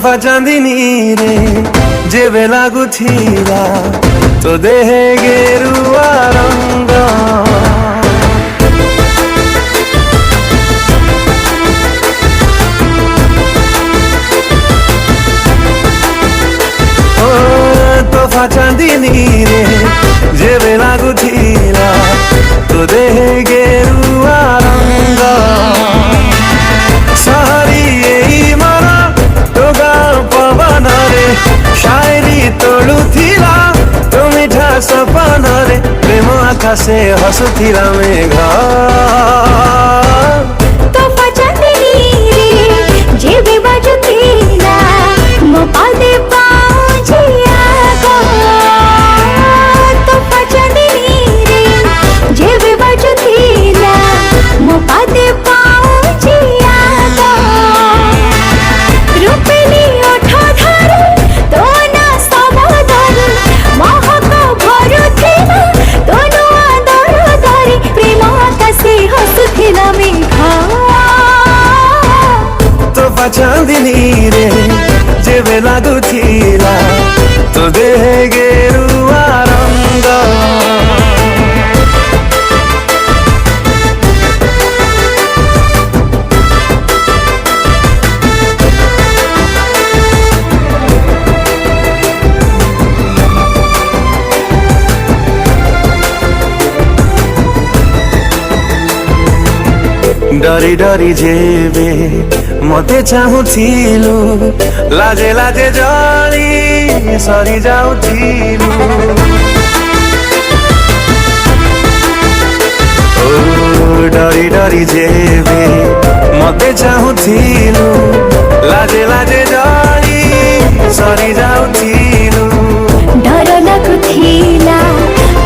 ତୋଫା ଚାନ୍ଦିନୀରେ ଯେବେ ଲାଗୁଥିଲା ତୋ ଦେହେ ଗେରୁଆ ରଙ୍ଗ तोफा चांदीनीरे जेबे लागुथिला तो देहे गेरुआ रंग सहरी एई मरा तो गाँ पवन रे शायरी तोड़ुथिला तो मिठा सपन रे प्रेम आकाशे हसुथिला मेघ तोफा चांदीनीरे जेबे बाजुथिला मो पादे पाउजिया चांदनी रे जेबे लागुथिला तो देहे गेरुआ रंग डरी डरी जेबे मते चाहुथिलु लाजे लाजे जली सरी जाउथिलु ओ डरी डरी जेबे मते चाहुथिलु लाजे लाजे जली सरी जाउथिलु डर लागुथिला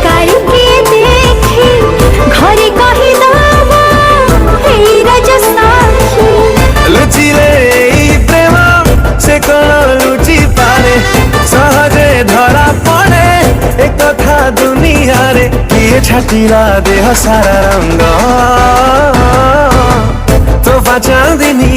काली के देखि घरे कहि दबा हे राजसाखी लुचिले प्रेम से कौन लुचि पारे सहजे धरा पड़े एक कथा दुनिया रे किए छाटिला देह सारा रंग तोफा चांदनी